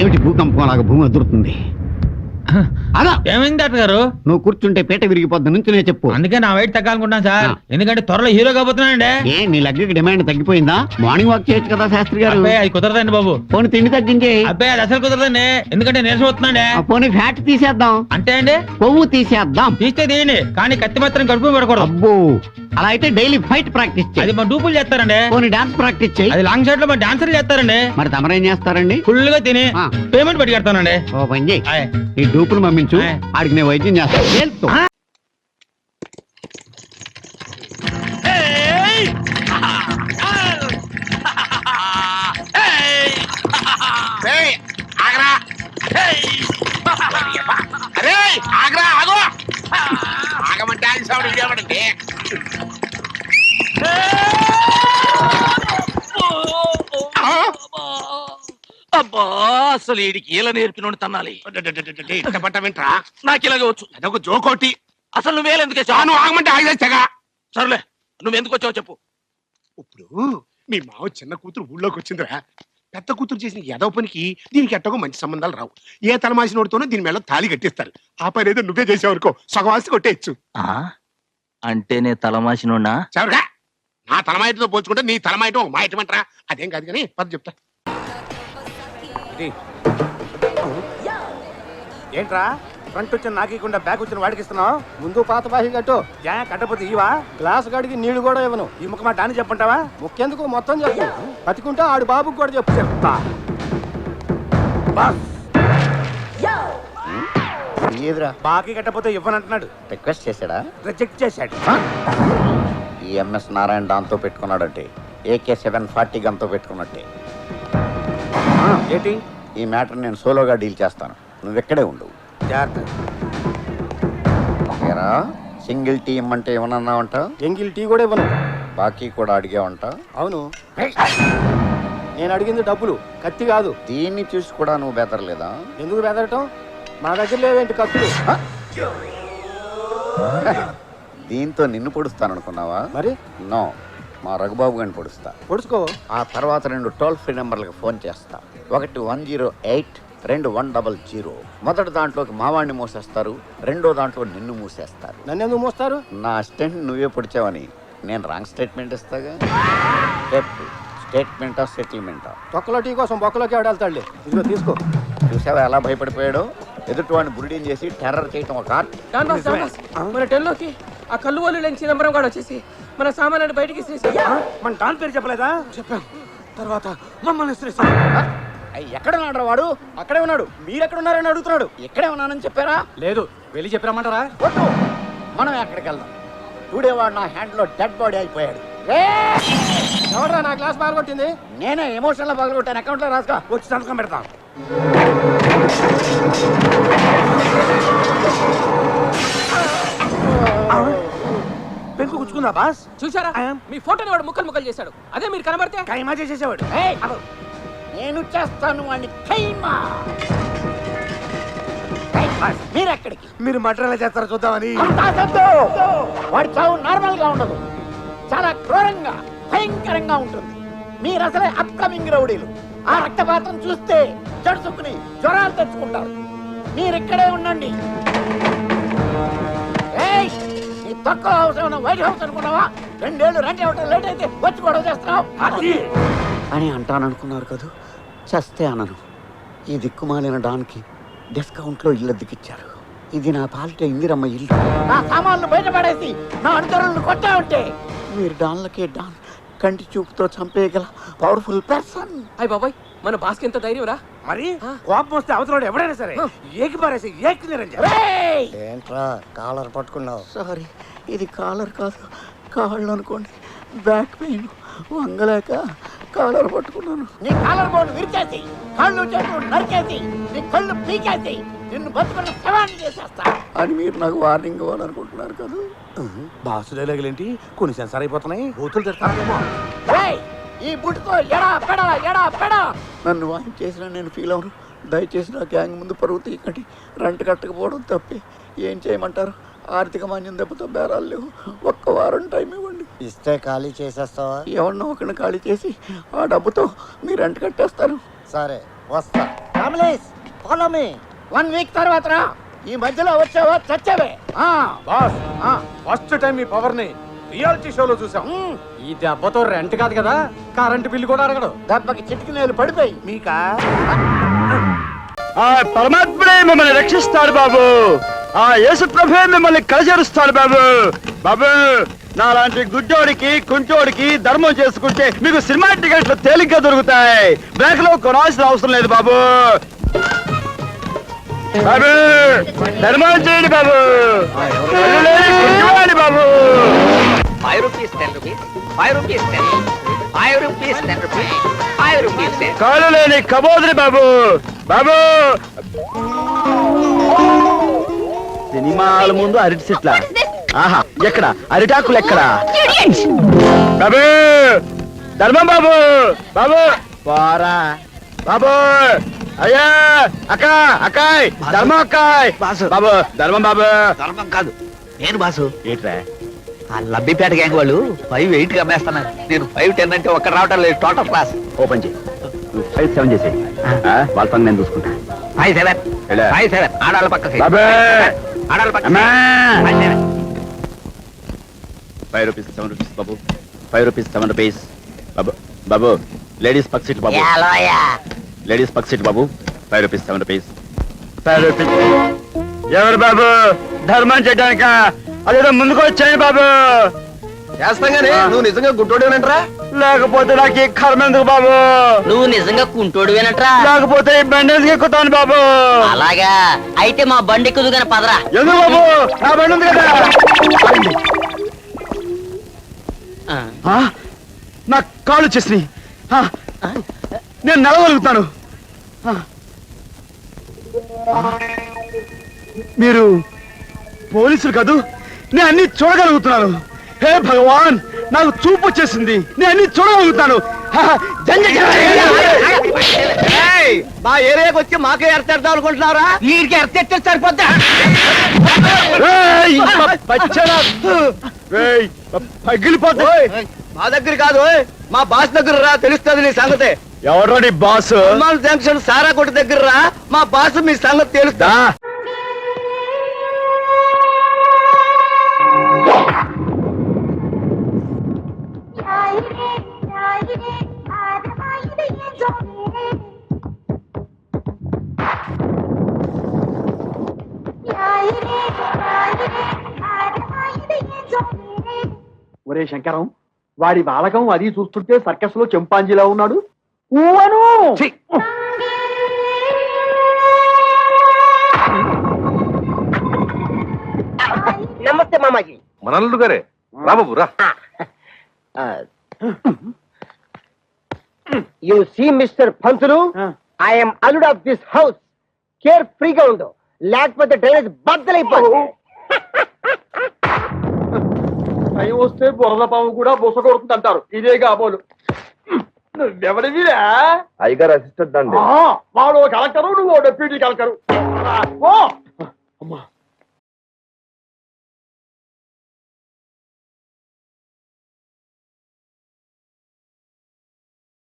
ఏమిటి భూకంపం లాగా భూమి అదురుతుంది? అలా ఏమైంది డాక్టర్ గారు? నువ్వు కూర్చుంటే పీట విరిగిపోద్ది నుంచి నేను చెప్పు. అందుకే నా వెయిట్ తగ్గాలనుకుంటున్నాను సార్. ఎందుకంటే త్వరలో హీరో కాబోతున్నానండి. ఏ నీ లగ్గకి డిమాండ్ తగ్గిపోయిందా? మార్నింగ్ వాక్ చేయొచ్చు కదా శాస్త్రి గారు. అబ్బాయి అది కుదరదండి బాబు. పోనీ తిండి తగ్గించే. అబ్బాయి అది అసలు కుదరదండి. ఎందుకంటే నీరసం వస్తున్నాండి. పోనీ ఫ్యాట్ తీసేద్దాం. అంటే అండి కొవ్వు తీసేద్దాం. తీస్తే తీయండి, కానీ కత్తి మాత్రం కడుపు పడకూడదు. అబ్బో, అలా అయితే డైలీ ఫైట్ ప్రాక్టీస్ చేయి. అది మా డూపులు చేస్తారండి. పోనీ డాన్స్ ప్రాక్టీస్ చేయి. అది లాంగ్ షాట్ లో మా డాన్సర్లు చేస్తారండి. మరి తమరేం చేస్తారండి? ఫుల్ గా తిని పేమెంట్ పెట్టి కడతానండి. ఓ పని చేయి, ఈ డూపులు పంపించు, ఆడికి నేను వైద్యం చేస్తాను. ఆగమంటే ఆగమంటే అబ్బా, అసలు వీడికి ఇలా నేర్పినోడు తన్నాలి. పట్టమేంట్రా? నాకు ఇలాగే వచ్చు. అదొక జోకోటి. అసలు నువ్వేలెందుకు నువ్వు ఆగమంటే ఆగేస్తాగా. సర్లే, నువ్వెందుకు వచ్చావు చెప్పు. ఇప్పుడు మీ మావ చిన్న కూతురు ఊళ్ళోకి వచ్చిందిరా. పెద్ద కూతురు చేసిన ఎదవ పనికి దీనికి ఎట్టగో మంచి సంబంధాలు రావు. ఏ తలమాసినోడితోనో దీని మేళ తాళి కట్టిస్తారు. ఆ పని ఏదో నువ్వే చేసేవనుకో సగవాసి కొట్టేయచ్చు. అంటే నే తలమాసినోడా? చవరగా నా తలమాయటతో పోల్చుకుంటే నీ తలమాయటం మాయటమంటరా? అదేం కాదు కానీ పద చెప్తా. ఏంట్రా ఫ్రంట్ వచ్చిన నాకీకుండా బ్యాక్ వచ్చిన వాడికి ఇస్తున్నావు? ముందు పాత బాహి కట్టు. కట్టపోతే ఇవా గ్లాస్ గడికి నీళ్లు కూడా ఇవ్వను. ఈ ముఖ మాట అని చెప్పంటావా? ముఖ్యందుకు మొత్తం చెప్పు. బతికుంటే ఆడు బాబుకి కూడా చెప్పు. చెప్తా బాకీ కట్టపోతే ఇవ్వనంటున్నాడు. రిక్వెస్ట్ చేశాడా? రిజెక్ట్ చేశాడు. ఈ ఎంఎస్ నారాయణ దాంతో పెట్టుకున్నాడంటే AK-740 గన్తో పెట్టుకున్నట్టే. ఏంటి? ఈ మ్యాటర్ నేను సోలోగా డీల్ చేస్తాను, నువ్వు ఎక్కడే ఉండు. ఏరా, సింగిల్ టీ ఇమ్మంటే ఏమన్నావంట? ఎంగిల్ టీ కూడా ఇవ్వను. బాకీ కూడా అడిగావంట? అవును, నేను అడిగింది డబ్బులు, కత్తి కాదు. దీన్ని చూసి కూడా నువ్వు బెదరలేదా? ఎందుకు బెదరటం? మా దగ్గర లేవేంటి కత్తులు? దీంతో నిన్ను పొడుస్తాననుకున్నావా? మరి నో, మా రఘుబాబు గారిని పొడుస్తా. పొడుచుకో. ఆ తర్వాత 2 టోల్ ఫ్రీ నెంబర్లకు ఫోన్ చేస్తా. ఒకటి 108, 2 100. మొదటి దాంట్లోకి మావాణ్ణి మూసేస్తారు, రెండో దాంట్లో నిన్ను మూసేస్తారు. నన్ను ఎందుకు మోస్తారు? నా అసిస్టెంట్ నువ్వే పొడిచావని నేను రాంగ్ స్టేట్మెంట్ ఇస్తాగా. స్టేట్మెంటా సెటిల్మెంటా? తొక్కలో టీ కోసం బొక్కలోకి ఆడేళ్తాడులే. ఇదిగో తీసుకో. చూసావా ఎలా భయపడిపోయాడో? ఎదుటివాడిని బురిడీని చేసి టెర్రర్ చేయటం ఒక ఆర్ట్. మన టెన్లోకి ఆ కళ్ళు వాళ్ళు లేని చిదంబరం కూడా వచ్చేసి మన సామాన్యుడు బయటికి మన డాన్ పేరు చెప్పలేదా? చెప్పాం. తర్వాత మమ్మల్ని ఎక్కడ ఉన్నాడు వాడు? అక్కడే ఉన్నాడు. మీరెక్కడ ఉన్నారని అడుగుతున్నాడు. ఎక్కడే ఉన్నానని చెప్పారా? లేదు, వెళ్ళి చెప్పామంటారా? వద్దు, మనం ఎక్కడికి వెళ్దాం. చూడేవాడు నా హ్యాండ్ లో డెడ్ బాడీ అయిపోయాడు. ఎవడరా నా గ్లాస్ పగలగొట్టింది? నేనే ఎమోషన్ లో పగలగొట్టాను. అకౌంట్ లో రాసుకో. వచ్చి సంతకం పెడతాం. పెంకు గుచ్చుకుందా బాస్? చూసారా, మీ ఫోటోని వాడు ముక్కలు ముక్కలు చేశాడు. అదే మీరు కనబడితే కైమా చేసేసేవాడు. నేను చేస్తాను వాడిని కైమా. మీరెక్కడికి? మీరు మటన్ చేస్తారో చూద్దామని. వాడి చావు నార్మల్ గా ఉండదు, చాలా క్రూరంగా భయంకరంగా ఉంటుంది. మీరు అసలే అప్కమింగ్ రౌడీలు. ఆ రక్తపాతం చూస్తే జడుసుకుని జ్వరాలు తెచ్చుకుంటారు. మీరిక్కడే ఉండండి. తక్కువ హౌస్ ఏమన్నా వైట్ హౌస్ అనుకున్నావా? 2 ఏళ్ళు రెంట్ ఇవ్వటం లేట్ అయితే వచ్చి గొడవ చేస్తున్నావు అని అంటాననుకున్నారు కదా. చస్తే అనను. ఈ దిక్కుమాలిన డాన్కి డిస్కౌంట్లో ఇల్లు దిగిచ్చారు. ఇది నా పాలిట ఇందిరమ్మ ఇల్లు. నా సామాన్లు బయటపడేసి నా అనుచరులను కొట్టా ఉంటే మీరు డాన్లకే డాన్ కంటి చూపుతో చంపేయగల పవర్ఫుల్ పర్సన్. అయ్య బాబాయ్, మన బాస్కి ఎంత ధైర్యం రా. మరి కోపం వస్తే అవతల ఎవడైనా సరే ఏకి పారేసి ఏకి నిరంజన్. ఏంట్రా కాలర్ పట్టుకున్నావు? సారీ, ఇది కాలర్ కాదు, కాళ్ళు అనుకోండి. బ్యాక్ పెయిన్ వంగలేక కాలర్ పట్టుకున్నాను. నీ కాలర్ బోన్ విరిచేసి, కాళ్ళు చేతులు నరికేసి, నీ కళ్ళు పీకేసి నిన్ను బతుకున్న శవాన్ని చేసేస్తా అని మీరు నాకు వార్నింగ్ ఇవ్వాలనుకుంటున్నారు కదా. బాసులే లేగలేంటి కొన్ని సెన్సార్ అయిపోతున్నాయి. బూతులు తెస్తానేమో. ఈ బుట్టుతో ఎడా పెడా నన్ను వాయిన్ చేసినా నేను ఫీల్ అవను. దయచేసి నా గ్యాంగ్ ముందు పరువు తీయకండి. రెంట్ కట్టకపోవడం తప్పే. ఏం చేయమంటారు? ఆర్థిక మాన్యం దెబ్బతో బేరాలు లేవు. 1 వారం టైం ఇవ్వండి. ఇస్తే ఖాళీ చేసేస్తావా? ఎవరినో ఒకరిని ఖాళీ చేసి ఆ డబ్బుతో మీరు రెంట్ కట్టేస్తారు. సరే, వస్తా. ఫ్యామిలీస్ ఫాలో మీ 1 వీక్ తర్వాత రా. ఈ మధ్యలో వచ్చావా చచ్చావే. బాస్ ఫస్ట్ టైం ఈ పవర్ ని రియాలిటీ షోలో చూసాం. ఈ దెబ్బతో రెంట్ కాదు కదా, కరెంట్ బిల్లు కూడా అడగడు. దెబ్బకి చిటికి నేలు పడిపోయి మీకా. ఆ పరమాత్ముడే మిమ్మల్ని రక్షిస్తాడు బాబు. ఆ యేసు ప్రభువే మిమ్మల్ని కలచేరుస్తాడు బాబు. బాబు నాలాంటి గుడ్డోడికి కుంటోడికి ధర్మం చేసుకుంటే మీకు సినిమా టికెట్లు తేలిగ్గా దొరుకుతాయి. బ్యాంక్ లో కొనాల్సిన అవసరం లేదు బాబు. బాబు ధర్మం చేయండి బాబు. కళ్ళు లేని గుడ్డివాడి బాబు. 5 rupees, 10 rupees, 5 rupees, 10 rupees, 5 rupees, 10 rupees, 5 rupees, 10. కాళ్ళు లేని కబోదిరి బాబు. బాబు సినిమాల ముందు అరటి చెట్ల. ఆహా ఎక్కడ అరిటాకులు ఎక్కడ? బాబు ధర్మం బాబు. బాబు పోరా బాబు. అయ్యా అక్క అక్కాయ్ ధర్మం అక్కాయ్. బాబు ధర్మం బాబు. ధర్మం కాదు, నేను బాసు. ఏంట్రా ఆ లబ్బిపేట గ్యాంగ్ వాళ్ళు 5-8 అమ్మేస్తున్నారు. నేను 5-10 అంటే ఒక్క రావటం లేదు. టోటల్ క్లాస్ ఓపెన్ చేయి. 5-7 చేసేయి. వాళ్ళ పని నేను చూసుకుంటా. 5-7 ఎలా? 5-7 ఆడాల పక్క సైడ్. బాబు ఆడాల పక్క అమ్మా. సైడ్. 5-7. 5 rupees 7 rupees బాబు. 5 rupees 7 rupees బాబు. బాబు లేడీస్ పక్ సీట్ బాబు. లేడీస్ పక్ సీట్ బాబు. 5 rupees 7 rupees. 5 rupees. ఎవరు బాబు ధర్మం చేయడానిక? అదేదో ముందుకు వచ్చాయి బాబు. చేస్తాగానే నువ్వు నిజంగా గుడ్డోడేనంటరా? లేకపోతే నాకు ఈ కర్మ ఎందుకు బాబు? నువ్వు నిజంగా కుంటోడువేనట్రా? లేకపోతే ఈ బండేజ్ ఎక్కుతాను బాబు. అలాగా అయితే మా బండి ఎక్కుదుగానే పదరా. ఎందుకు బాబు? నా బండి ఉంది కదా. ఆ, నా కాళ్ళు వచ్చేసినాయి. నేను నడవగలుగుతాను. మీరు పోలీసులు కాదు, నేను అన్ని చూడగలుగుతున్నాను. హే భగవాన్ నాకు చూపు వచ్చేసింది. నేను అన్ని చూడగలుగుతాను. మా ఏరియాకి వచ్చి మాకే ఎడతాడు అనుకుంటున్నారా? వీడికి ఎర్తెట్టే సరిపోద్దా? పగిలిపోతా. మా దగ్గర కాదు, మా బాస్ దగ్గర రా, తెలుస్తుంది నీ సంగతి. ఎవరో నీ బాస్? జంక్షన్ సారా కొట్టు దగ్గర రా, మా బాస్ మీ సంగతి తెలుస్తా. ఒరే శంకరం, వాడి బాలకం అది చూస్తుంటే సర్కస్ లో చెంపాంజీలా ఉన్నాడు. ఊవను నమస్తే మామాజీ. మనల్లుడు గారే రాబాబు రా. You see mister Pantulu, I am అల్లుడ్ ఆఫ్ దిస్ హౌస్. కేర్ ఫ్రీగా ఉండు, లేకపోతే డ్రైనేజ్ బద్దలైపోతుంది. టైం వస్తే బురద పాము కూడా బుస కొడుతుంది అంటారు. ఇదే కాబోలు. నువ్వెవడివిరా? అయ్యగారు అసిస్టెంట్ అండి. వాడు కలెక్టరు, నువ్వు డెప్యూటీ కలెక్టరు.